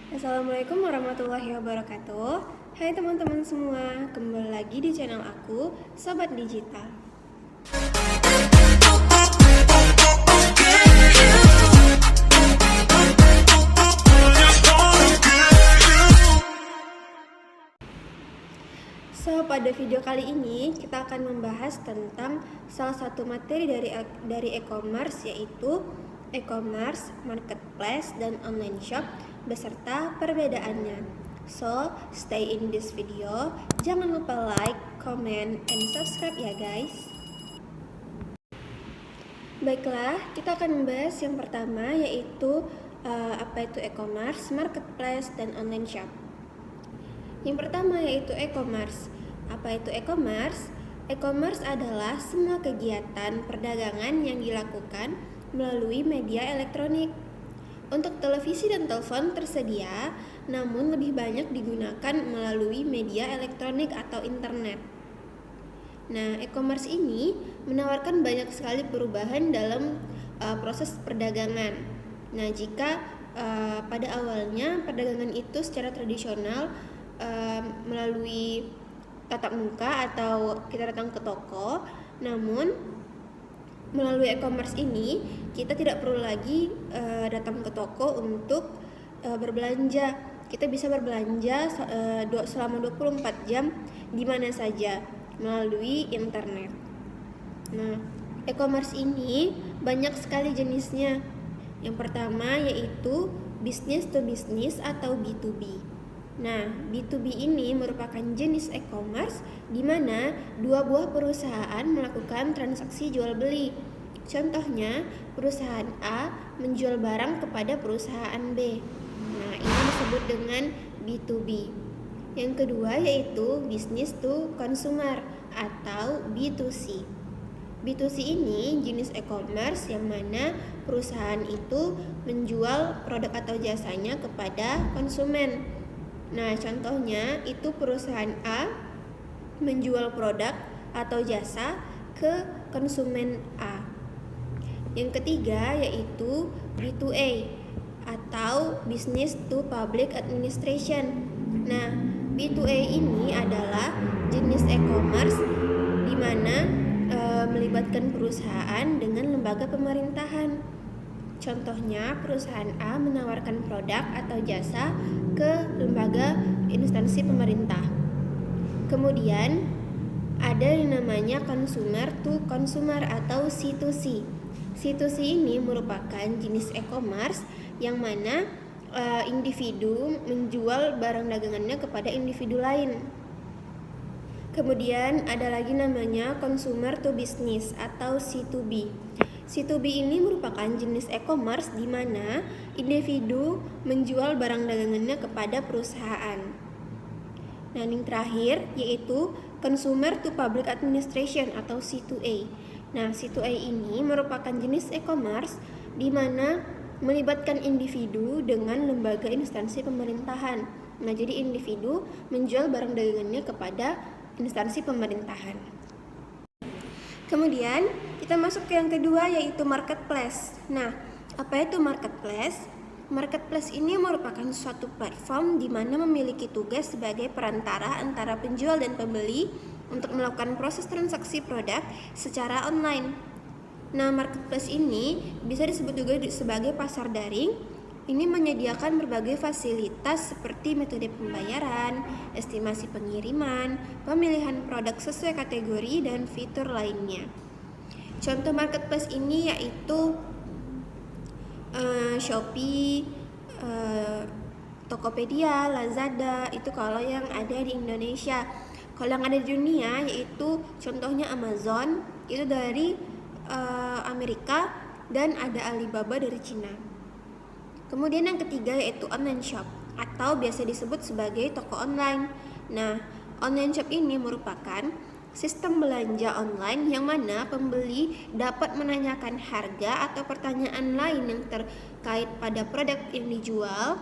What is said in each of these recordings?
Assalamualaikum warahmatullahi wabarakatuh. Hai teman-teman semua, kembali lagi di channel aku, Sobat Digital. Pada video kali ini kita akan membahas tentang salah satu materi dari e-commerce, yaitu e-commerce, marketplace, dan online shop beserta perbedaannya. So, stay in this video. Jangan lupa like, comment, and subscribe ya guys. Baiklah, kita akan membahas yang pertama, yaitu apa itu e-commerce, marketplace, dan online shop. Yang pertama yaitu e-commerce. Apa itu e-commerce? E-commerce adalah semua kegiatan perdagangan yang dilakukan melalui media elektronik. Untuk televisi dan telepon tersedia, namun lebih banyak digunakan melalui media elektronik atau internet. Nah, e-commerce ini menawarkan banyak sekali perubahan dalam proses perdagangan. Nah, jika pada awalnya perdagangan itu secara tradisional melalui tatap muka atau kita datang ke toko, namun melalui e-commerce ini kita tidak perlu lagi datang ke toko untuk berbelanja. Kita bisa berbelanja selama 24 jam di mana saja melalui internet. Nah, e-commerce ini banyak sekali jenisnya. Yang pertama yaitu business to business atau B2B. Nah, B2B ini merupakan jenis e-commerce di mana dua buah perusahaan melakukan transaksi jual beli. Contohnya, perusahaan A menjual barang kepada perusahaan B. Nah, ini disebut dengan B2B. Yang kedua yaitu business to consumer atau B2C. B2C ini jenis e-commerce yang mana perusahaan itu menjual produk atau jasanya kepada konsumen. Nah, contohnya itu perusahaan A menjual produk atau jasa ke konsumen A. Yang ketiga yaitu B2A atau Business to Public Administration. Nah, B2A ini adalah jenis e-commerce di mana melibatkan perusahaan dengan lembaga pemerintahan. Contohnya, perusahaan A menawarkan produk atau jasa ke lembaga instansi pemerintah. Kemudian ada yang namanya consumer to consumer atau C2C. C2C ini merupakan jenis e-commerce yang mana individu menjual barang dagangannya kepada individu lain. Kemudian ada lagi namanya consumer to business atau C2B. C2B ini merupakan jenis e-commerce di mana individu menjual barang dagangannya kepada perusahaan. Nah, yang terakhir yaitu Consumer to Public Administration atau C2A. Nah, C2A ini merupakan jenis e-commerce di mana melibatkan individu dengan lembaga instansi pemerintahan. Nah, jadi individu menjual barang dagangannya kepada instansi pemerintahan. Kemudian kita masuk ke yang kedua yaitu marketplace. Nah, apa itu marketplace? Marketplace ini merupakan suatu platform di mana memiliki tugas sebagai perantara antara penjual dan pembeli untuk melakukan proses transaksi produk secara online. Nah, marketplace ini bisa disebut juga sebagai pasar daring. Ini menyediakan berbagai fasilitas seperti metode pembayaran, estimasi pengiriman, pemilihan produk sesuai kategori, dan fitur lainnya. Contoh marketplace ini yaitu Shopee, Tokopedia, Lazada, itu kalau yang ada di Indonesia. Kalau yang ada di dunia yaitu contohnya Amazon, itu dari Amerika, dan ada Alibaba dari Cina. Kemudian yang ketiga yaitu online shop atau biasa disebut sebagai toko online. Nah, online shop ini merupakan sistem belanja online yang mana pembeli dapat menanyakan harga atau pertanyaan lain yang terkait pada produk yang dijual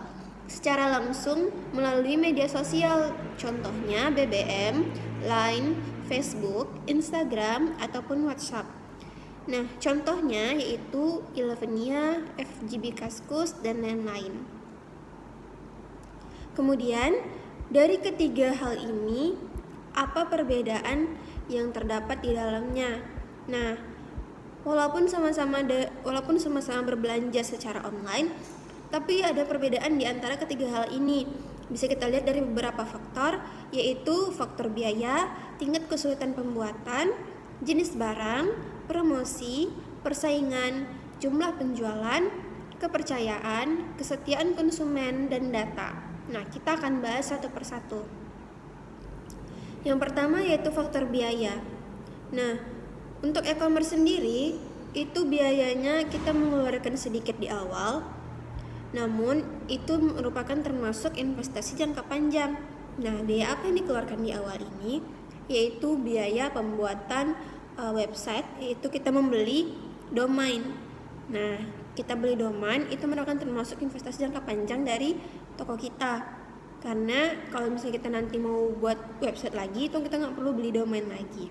secara langsung melalui media sosial, contohnya BBM, Line, Facebook, Instagram, ataupun WhatsApp. Nah, contohnya yaitu Elevennya, FGB Kaskus, dan lain-lain. Kemudian, dari ketiga hal ini, apa perbedaan yang terdapat di dalamnya? Nah, walaupun sama-sama berbelanja secara online, tapi ada perbedaan di antara ketiga hal ini. Bisa kita lihat dari beberapa faktor, yaitu faktor biaya, tingkat kesulitan pembuatan, jenis barang, promosi, persaingan, jumlah penjualan, kepercayaan, kesetiaan konsumen, dan data. Nah, kita akan bahas satu persatu. Yang pertama yaitu faktor biaya. Nah, untuk e-commerce sendiri, itu biayanya kita mengeluarkan sedikit di awal, namun itu merupakan termasuk investasi jangka panjang. Nah, biaya apa yang dikeluarkan di awal ini? Yaitu biaya pembuatan website, yaitu kita membeli domain. Nah, kita beli domain itu merupakan termasuk investasi jangka panjang dari toko kita, karena kalau misalnya kita nanti mau buat website lagi, itu kita nggak perlu beli domain lagi.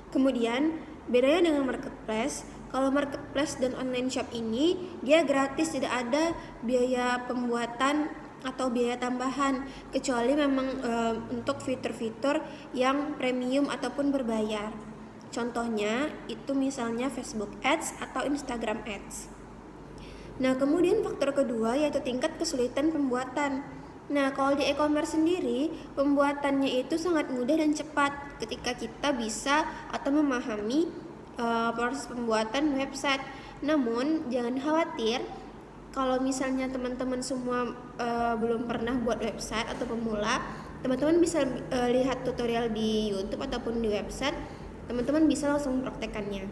Kemudian bedanya dengan marketplace, kalau marketplace dan online shop ini dia gratis, tidak ada biaya pembuatan atau biaya tambahan, kecuali memang untuk fitur-fitur yang premium ataupun berbayar. Contohnya itu misalnya Facebook Ads atau Instagram Ads. Nah, kemudian faktor kedua yaitu tingkat kesulitan pembuatan. Nah, kalau di e-commerce sendiri, pembuatannya itu sangat mudah dan cepat ketika kita bisa atau memahami proses pembuatan website. Namun, jangan khawatir kalau misalnya teman-teman semua belum pernah buat website atau pemula, teman-teman bisa lihat tutorial di YouTube ataupun di website, teman-teman bisa langsung praktekannya.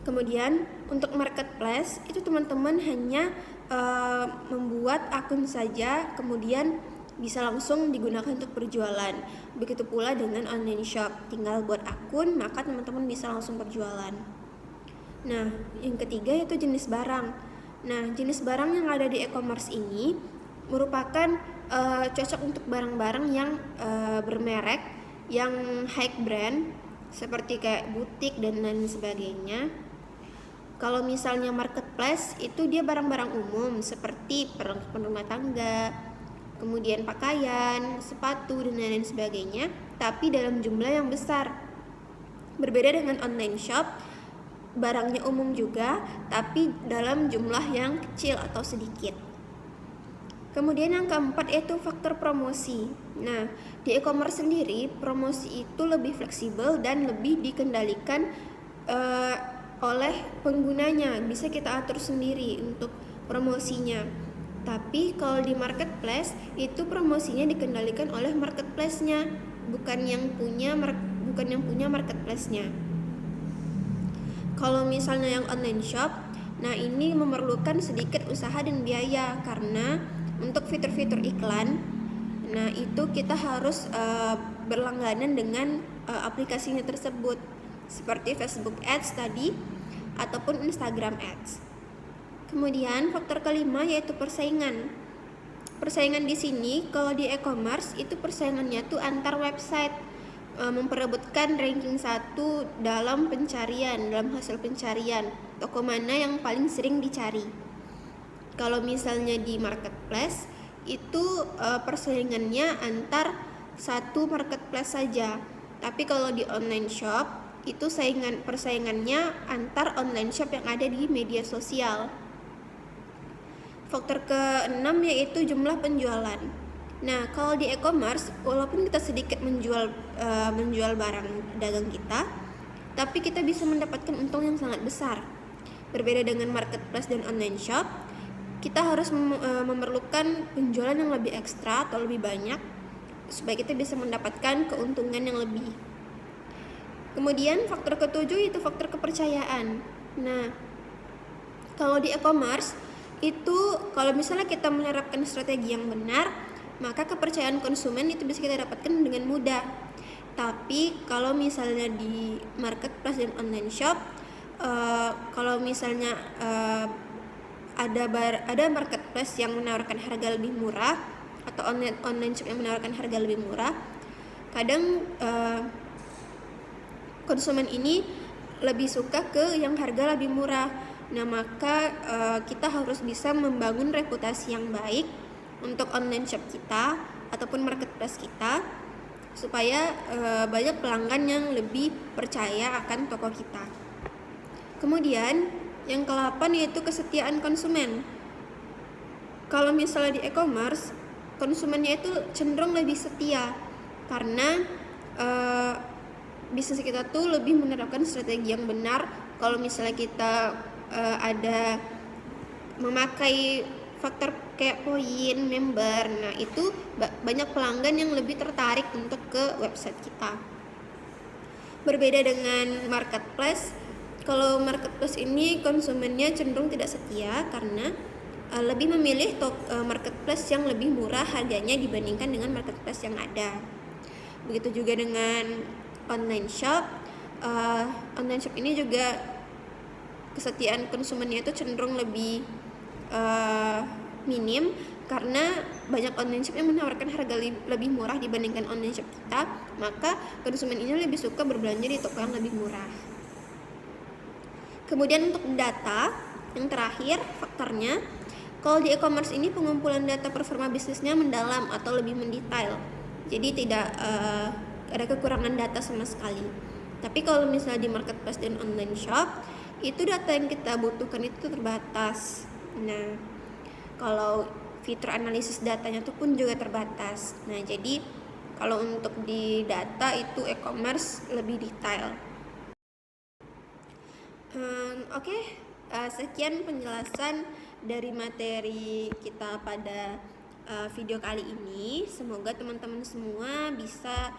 Kemudian untuk marketplace itu teman-teman hanya membuat akun saja, kemudian bisa langsung digunakan untuk berjualan. Begitu pula dengan online shop, tinggal buat akun maka teman-teman bisa langsung berjualan. Nah, yang ketiga yaitu jenis barang. Nah, jenis barang yang ada di e-commerce ini merupakan cocok untuk barang-barang yang bermerek, yang high brand seperti kayak butik dan lain sebagainya. Kalau misalnya marketplace itu dia barang-barang umum seperti perlengkapan rumah tangga, kemudian pakaian, sepatu dan lain sebagainya, tapi dalam jumlah yang besar. Berbeda dengan online shop, barangnya umum juga, tapi dalam jumlah yang kecil atau sedikit. Kemudian yang keempat yaitu faktor promosi. Nah, di e-commerce sendiri promosi itu lebih fleksibel dan lebih dikendalikan oleh penggunanya, bisa kita atur sendiri untuk promosinya. Tapi kalau di marketplace itu promosinya dikendalikan oleh marketplace-nya, bukan yang punya marketplace-nya. Kalau misalnya yang online shop, nah ini memerlukan sedikit usaha dan biaya, karena untuk fitur-fitur iklan, nah itu kita harus berlangganan dengan aplikasinya tersebut, seperti Facebook Ads tadi ataupun Instagram Ads. Kemudian faktor kelima yaitu persaingan. Persaingan di sini kalau di e-commerce itu persaingannya tuh antar website, memperebutkan ranking 1 dalam hasil pencarian toko mana yang paling sering dicari. Kalau misalnya di marketplace itu persaingannya antar satu marketplace saja. Tapi kalau di online shop itu persaingannya antar online shop yang ada di media sosial. Faktor ke-6 yaitu jumlah penjualan. Nah, kalau di e-commerce walaupun kita sedikit menjual barang dagang kita, tapi kita bisa mendapatkan untung yang sangat besar. Berbeda dengan marketplace dan online shop, kita harus memerlukan penjualan yang lebih ekstra atau lebih banyak supaya kita bisa mendapatkan keuntungan yang lebih. Kemudian faktor ke-7 itu faktor kepercayaan. Nah, kalau di e-commerce itu kalau misalnya kita menerapkan strategi yang benar, maka kepercayaan konsumen itu bisa kita dapatkan dengan mudah. Tapi kalau misalnya di marketplace dan online shop, kalau misalnya ada marketplace yang menawarkan harga lebih murah atau online shop yang menawarkan harga lebih murah, kadang konsumen ini lebih suka ke yang harga lebih murah. Nah, maka kita harus bisa membangun reputasi yang baik untuk online shop kita ataupun marketplace kita, supaya banyak pelanggan yang lebih percaya akan toko kita. Kemudian yang ke-8 yaitu kesetiaan konsumen. Kalau misalnya di e-commerce, konsumennya itu cenderung lebih setia karena bisnis kita tuh lebih menerapkan strategi yang benar. Kalau misalnya kita ada memakai faktor kayak poin, member, nah itu banyak pelanggan yang lebih tertarik untuk ke website kita. Berbeda dengan marketplace, kalau marketplace ini konsumennya cenderung tidak setia karena lebih memilih marketplace yang lebih murah harganya dibandingkan dengan marketplace yang ada. Begitu juga dengan online shop. Online shop ini juga kesetiaan konsumennya itu cenderung lebih minim karena banyak online shop yang menawarkan harga lebih murah dibandingkan online shop kita, maka konsumen ini lebih suka berbelanja di toko yang lebih murah. Kemudian untuk data, yang terakhir faktornya, kalau di e-commerce ini pengumpulan data performa bisnisnya mendalam atau lebih mendetail, jadi tidak ada kekurangan data sama sekali. Tapi kalau misalnya di marketplace dan online shop, itu data yang kita butuhkan itu terbatas. Nah, kalau fitur analisis datanya itu pun juga terbatas. Nah, jadi kalau untuk di data itu e-commerce lebih detail. Oke, sekian penjelasan dari materi kita pada video kali ini. Semoga teman-teman semua bisa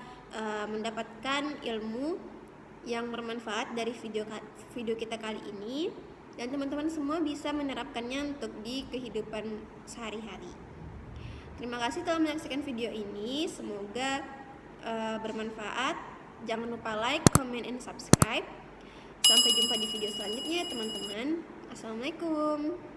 mendapatkan ilmu yang bermanfaat dari video kita kali ini, dan teman-teman semua bisa menerapkannya untuk di kehidupan sehari-hari. Terima kasih telah menyaksikan video ini, semoga bermanfaat. Jangan lupa like, comment, and subscribe. Sampai jumpa di video selanjutnya teman-teman. Assalamualaikum.